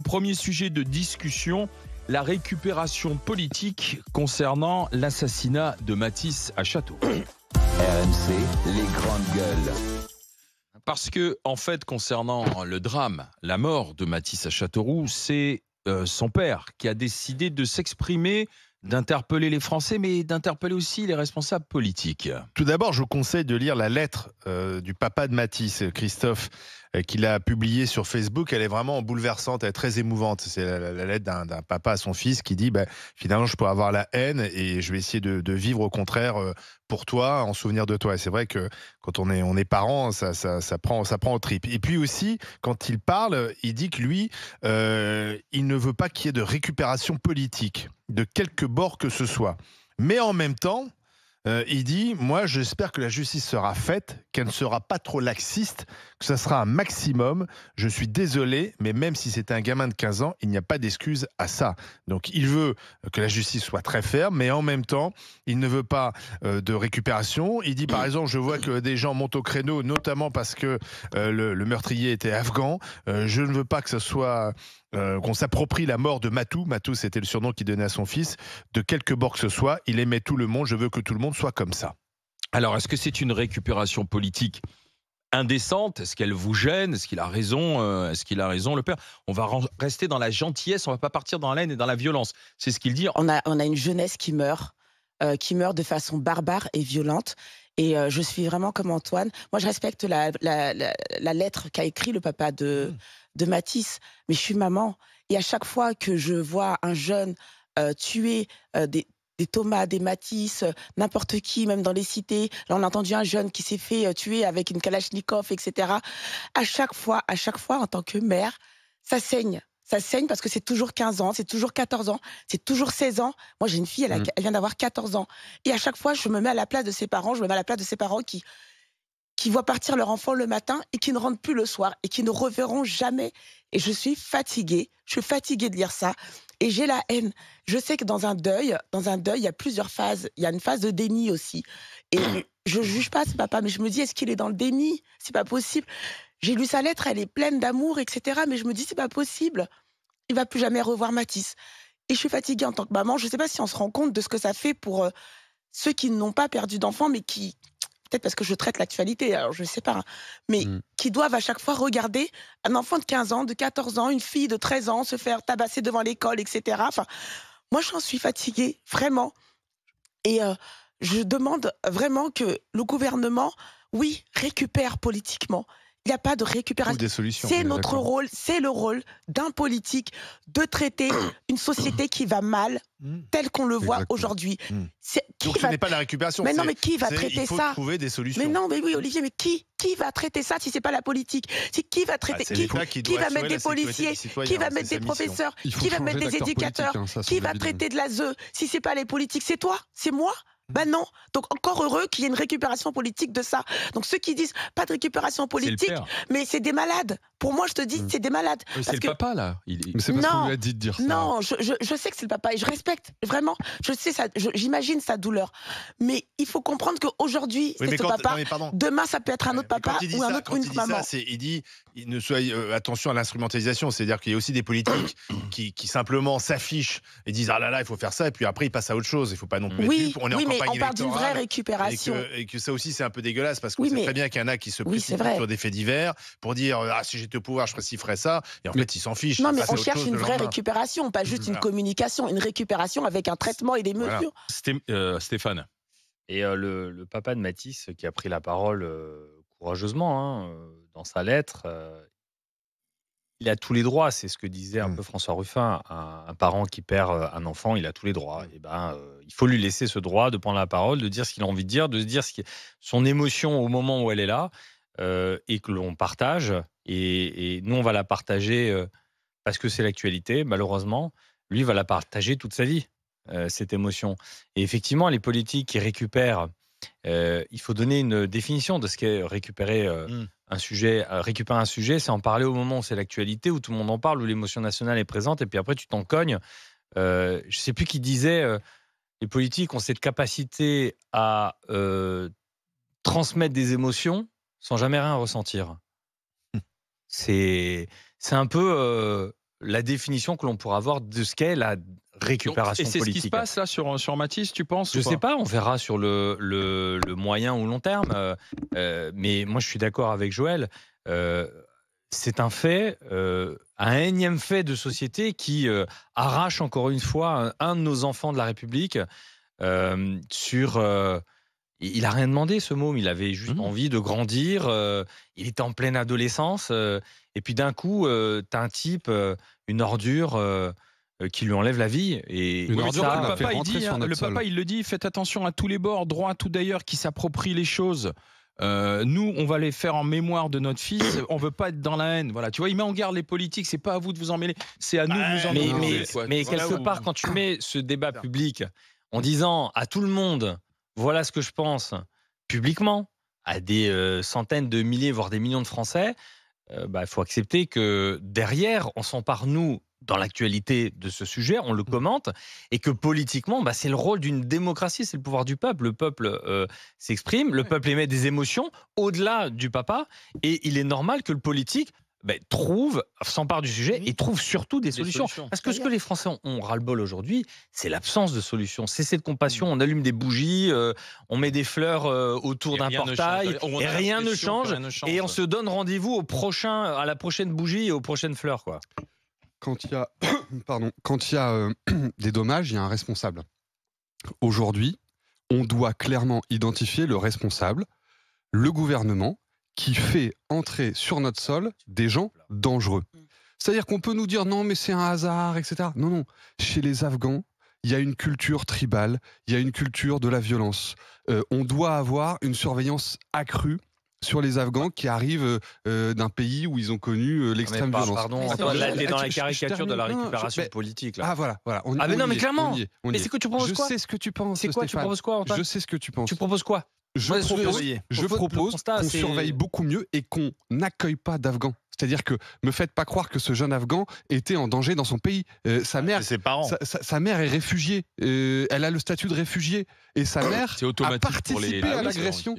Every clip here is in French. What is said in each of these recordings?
premier sujet de discussion, la récupération politique concernant l'assassinat de Matisse à Châteauroux. RMC, les grandes gueules. Parce que, en fait, concernant le drame, la mort de Matisse à Châteauroux, c'est son père qui a décidé de s'exprimer, d'interpeller les Français, mais d'interpeller aussi les responsables politiques. Tout d'abord, je vous conseille de lire la lettre du papa de Matisse, Christophe, qu'il a publiée sur Facebook. Elle est vraiment bouleversante, elle est très émouvante. C'est la lettre d'un papa à son fils qui dit finalement, je pourrais avoir la haine et je vais essayer de vivre au contraire pour toi, en souvenir de toi. Et c'est vrai que quand on est parent, ça prend aux tripes. Et puis aussi, quand il parle, il dit que lui, il ne veut pas qu'il y ait de récupération politique, de quelque bord que ce soit. Mais en même temps, il dit, moi j'espère que la justice sera faite, qu'elle ne sera pas trop laxiste, que ça sera un maximum. Je suis désolé, mais même si c'était un gamin de 15 ans, il n'y a pas d'excuse à ça. Donc il veut que la justice soit très ferme, mais en même temps, il ne veut pas de récupération. Il dit par exemple, je vois que des gens montent au créneau, notamment parce que le meurtrier était afghan. Je ne veux pas que ce soit... qu'on s'approprie la mort de Matou. Matou, c'était le surnom qu'il donnait à son fils. De quelque bord que ce soit, il aimait tout le monde. Je veux que tout le monde soit comme ça. Alors, est-ce que c'est une récupération politique indécente? Est-ce qu'elle vous gêne? Est-ce qu'il a raison? Le père? On va rester dans la gentillesse, on va pas partir dans la haine et dans la violence. C'est ce qu'il dit. On a une jeunesse qui meurt de façon barbare et violente. Et je suis vraiment comme Antoine. Moi, je respecte la lettre qu'a écrit le papa de Matisse, mais je suis maman. Et à chaque fois que je vois un jeune tuer des Thomas, des Matisse, n'importe qui, même dans les cités. Là, on a entendu un jeune qui s'est fait tuer avec une Kalachnikov, etc. À chaque fois, en tant que mère, ça saigne. Ça saigne parce que c'est toujours 15 ans, c'est toujours 14 ans, c'est toujours 16 ans. Moi, j'ai une fille, elle vient d'avoir 14 ans. Et à chaque fois, je me mets à la place de ses parents, qui voient partir leur enfant le matin et qui ne rentrent plus le soir et qui ne reverront jamais. Et je suis fatiguée de lire ça. Et j'ai la haine. Je sais que dans un deuil, il y a plusieurs phases. Il y a une phase de déni aussi. Et je juge pas ce papa, mais je me dis, est-ce qu'il est dans le déni? C'est pas possible. J'ai lu sa lettre, elle est pleine d'amour, etc. Mais je me dis, c'est pas possible. Il va plus jamais revoir Matisse. Et je suis fatiguée en tant que maman. Je sais pas si on se rend compte de ce que ça fait pour ceux qui n'ont pas perdu d'enfants, mais qui... Peut-être parce que je traite l'actualité, alors je ne sais pas, mais qui doivent à chaque fois regarder un enfant de 15 ans, de 14 ans, une fille de 13 ans se faire tabasser devant l'école, etc. Enfin, moi, j'en suis fatiguée, vraiment. Et je demande vraiment que le gouvernement, oui, récupère politiquement. Il n'y a pas de récupération. Des solutions. C'est notre rôle, c'est le rôle d'un politique de traiter une société qui va mal, telle qu'on le voit aujourd'hui. Donc ce n'est pas la récupération. Mais non, mais qui va traiter ça? Il faut trouver des solutions. Mais non, mais oui, Olivier, mais qui va traiter ça si c'est pas la politique? Qui va traiter? Qui va mettre des policiers? Qui va mettre des professeurs? Qui va mettre des éducateurs? Qui va traiter de l'ASE si c'est pas les politiques? C'est toi? C'est moi? Ben non. Donc encore heureux qu'il y ait une récupération politique de ça. Donc ceux qui disent pas de récupération politique, mais c'est des malades. Pour moi, je te dis, c'est des malades. C'est le papa, là. Mais c'est parce qu'on lui a dit de dire ça. Non, je sais que c'est le papa et je respecte, vraiment. Je sais ça, j'imagine sa douleur. Mais il faut comprendre qu'aujourd'hui, c'est ce papa. Demain, ça peut être un autre papa ou une maman. Il dit, ne soyez attention à l'instrumentalisation. C'est-à-dire qu'il y a aussi des politiques qui simplement s'affichent et disent ah là là, il faut faire ça, et puis après ils passent à autre chose. Il ne faut pas non plus. On est en campagne on parle d'une vraie récupération. Et que ça aussi, c'est un peu dégueulasse parce qu'on sait très bien qu'il y en a qui se précipitent sur des faits divers pour dire ah, si j'étais au pouvoir, je ferais ci, ferais ça. Et en fait, ils s'en fichent. Non, mais on cherche une vraie récupération, pas juste une communication, une récupération avec un traitement et des mesures. Stéphane. Et le papa de Matisse qui a pris la parole courageusement dans sa lettre, il a tous les droits. C'est ce que disait un peu François Ruffin. Un parent qui perd un enfant, il a tous les droits. Et il faut lui laisser ce droit de prendre la parole, de dire ce qu'il a envie de dire, de se dire son émotion au moment où elle est là, et que l'on partage. Et nous, on va la partager parce que c'est l'actualité, malheureusement. Lui va la partager toute sa vie, cette émotion. Et effectivement, les politiques qui récupèrent, il faut donner une définition de ce qu'est récupérer un sujet. Récupérer un sujet, c'est en parler au moment où c'est l'actualité, où tout le monde en parle, où l'émotion nationale est présente, et puis après, tu t'en cognes. Je ne sais plus qui disait, les politiques ont cette capacité à transmettre des émotions sans jamais rien ressentir. C'est un peu la définition que l'on pourra avoir de ce qu'est la récupération Donc, et c'est politique. ce qui se passe là sur Mathis, tu penses? Je ne sais pas, on verra sur le moyen ou long terme. Mais moi, je suis d'accord avec Joël. C'est un fait, un énième fait de société qui arrache encore une fois un de nos enfants de la République il n'a rien demandé, ce môme. Il avait juste envie de grandir. Il était en pleine adolescence. Et puis d'un coup, tu as un type, une ordure qui lui enlève la vie. Et Oui, ça, le papa, il le dit, faites attention à tous les bords, droit, tout d'ailleurs, qui s'approprient les choses. Nous, on va les faire en mémoire de notre fils. On veut pas être dans la haine. Voilà, tu vois, il met en garde les politiques. C'est pas à vous de vous en mêler. C'est à nous de nous en mêler. Mais quelque part, quand tu mets ce débat public en disant à tout le monde, voilà ce que je pense, publiquement, à des centaines de milliers, voire des millions de Français, il faut accepter que derrière, on s'empare, nous, dans l'actualité de ce sujet, on le commente, et que politiquement, c'est le rôle d'une démocratie, c'est le pouvoir du peuple. Le peuple s'exprime, le peuple émet des émotions au-delà du papa, et il est normal que le politique s'empare du sujet et trouve surtout des solutions. Parce que ce que les Français ont ras-le-bol aujourd'hui, c'est l'absence de solutions. C'est cette compassion. On allume des bougies, on met des fleurs autour d'un portail, et rien ne change. Et on se donne rendez-vous à la prochaine bougie et aux prochaines fleurs, quoi. Quand il y a, des dommages, il y a un responsable. Aujourd'hui, on doit clairement identifier le responsable, le gouvernement, qui fait entrer sur notre sol des gens dangereux. C'est-à-dire qu'on peut nous dire non, mais c'est un hasard, etc. Non. Chez les Afghans, il y a une culture tribale, il y a une culture de la violence. On doit avoir une surveillance accrue sur les Afghans qui arrivent d'un pays où ils ont connu l'extrême violence. Pardon, là, il est dans la caricature de la récupération politique. Là. Ah voilà. Mais non, mais clairement. Mais c'est que tu proposes quoi? Je sais ce que tu penses. C'est quoi? Tu proposes quoi, Antoine? Je sais ce que tu penses. Tu proposes quoi? Je propose qu'on surveille beaucoup mieux et qu'on n'accueille pas d'Afghans. C'est-à-dire que me faites pas croire que ce jeune Afghan était en danger dans son pays. Sa mère est réfugiée. Elle a le statut de réfugiée. Et sa mère a participé à l'agression.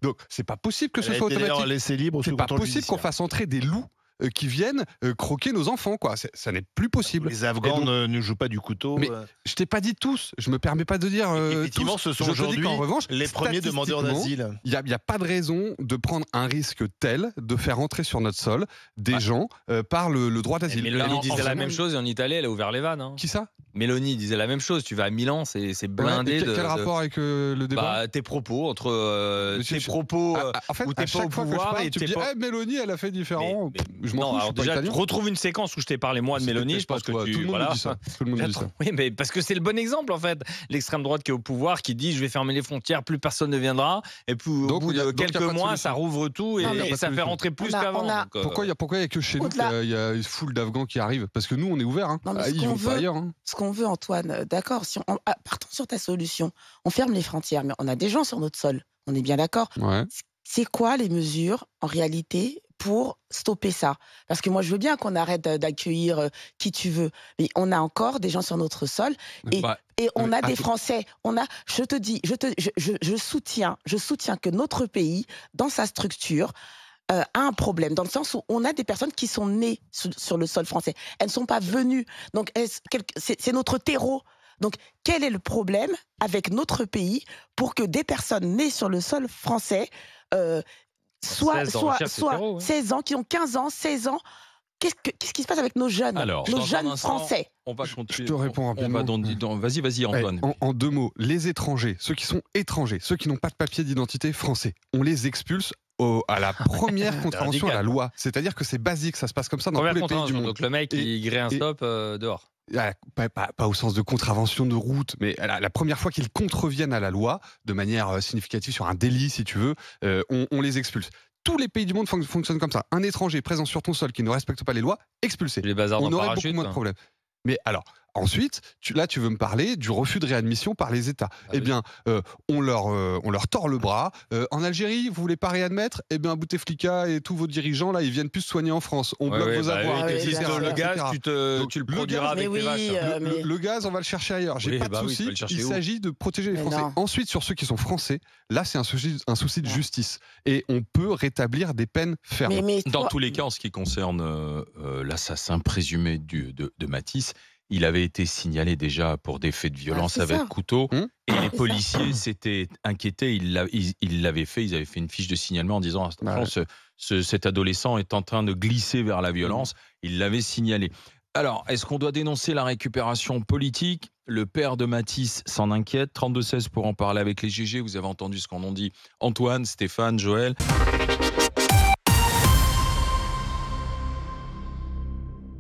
Donc c'est pas possible que ce soit automatique. C'est pas possible qu'on fasse entrer des loups qui viennent croquer nos enfants, quoi. Ça n'est plus possible. Les Afghans ne jouent pas du couteau. Mais je t'ai pas dit tous. Je me permets pas de dire effectivement, tous. ce sont aujourd'hui en revanche, les premiers demandeurs d'asile. Il y a pas de raison de prendre un risque tel de faire entrer sur notre sol des gens par le droit d'asile. Mélanie disait la même chose et en Italie, elle a ouvert les vannes. Hein. Qui ça? Mélanie disait la même chose. Tu vas à Milan, c'est blindé. Quel rapport avec le débat? Tes propos entre tes propos en fait, où t'es pas au pouvoir et tu me dis Mélanie, elle a fait différent. Je m'en fous. Déjà, retrouve une séquence où je t'ai parlé moi de Mélanie. Je pense que tout le monde dit ça. Tout le monde dit ça. Oui, mais parce que c'est le bon exemple en fait. L'extrême droite qui est au pouvoir, qui dit je vais fermer les frontières, plus personne ne viendra. Et puis au bout de quelques mois, ça rouvre tout et ça fait rentrer plus qu'avant. Pourquoi il y a que chez nous qu'il y a une foule d'Afghans qui arrivent? Parce que nous, on est ouverts. Hein. Ils vont pas ailleurs. Ce qu'on veut, Antoine, d'accord. Si partons sur ta solution, on ferme les frontières, mais on a des gens sur notre sol. On est bien d'accord. Ouais. C'est quoi les mesures en réalité pour stopper ça? Parce que moi, je veux bien qu'on arrête d'accueillir qui tu veux, mais on a encore des gens sur notre sol et on a des Français. Je soutiens que notre pays, dans sa structure, a un problème, dans le sens où on a des personnes qui sont nées sur le sol français. Elles ne sont pas venues. Donc, c'est notre terreau. Donc, quel est le problème avec notre pays pour que des personnes nées sur le sol français soit 16 ans, qui ont 15 ans, 16 ans, qu'est-ce qui se passe avec nos jeunes, jeunes Français? On va continuer. Je te réponds rapidement. Vas-y, Antoine. En deux mots, les étrangers, ceux qui sont étrangers, ceux qui n'ont pas de papier d'identité français, on les expulse à la première contravention à la loi. C'est-à-dire que c'est basique, ça se passe comme ça dans tous les pays du monde. Donc le mec, il grille un stop dehors. Pas au sens de contravention de route, mais la première fois qu'ils contreviennent à la loi, de manière significative sur un délit, si tu veux, on les expulse. Tous les pays du monde fonctionnent comme ça. Un étranger présent sur ton sol qui ne respecte pas les lois, expulsé. Les bazars on dans aurait parachute, beaucoup moins de problèmes. Mais alors, ensuite, tu veux me parler du refus de réadmission par les États. Ah Eh oui. bien, on leur tord le bras. En Algérie, vous voulez pas réadmettre? Eh bien, Bouteflika et tous vos dirigeants, là, ils viennent plus se soigner en France. On bloque vos avoirs, oui, etc., bien sûr. le gaz, etc. tu le le produiras gaz, avec mais les oui, vaches. mais- Le gaz, on va le chercher ailleurs. J'ai Oui, pas de bah oui, tu souci. vas le chercher Il où? s'agit de protéger les Mais Français. non. Ensuite, sur ceux qui sont français, là, c'est un souci de Ouais. justice. Et on peut rétablir des peines fermes. mais Dans toi- tous les cas, en ce qui concerne l'assassin présumé de Matisse, il avait été signalé déjà pour des faits de violence c'est avec ça. couteau. Hum. Et les ça. policiers s'étaient inquiétés. Ils l'avaient fait. Ils avaient fait une fiche de signalement en disant attention, cet adolescent est en train de glisser vers la violence. Ils l'avaient signalé. Alors, est-ce qu'on doit dénoncer la récupération politique? Le père de Matisse s'en inquiète. 32-16 pour en parler avec les GG. Vous avez entendu ce qu'en ont dit Antoine, Stéphane, Joël.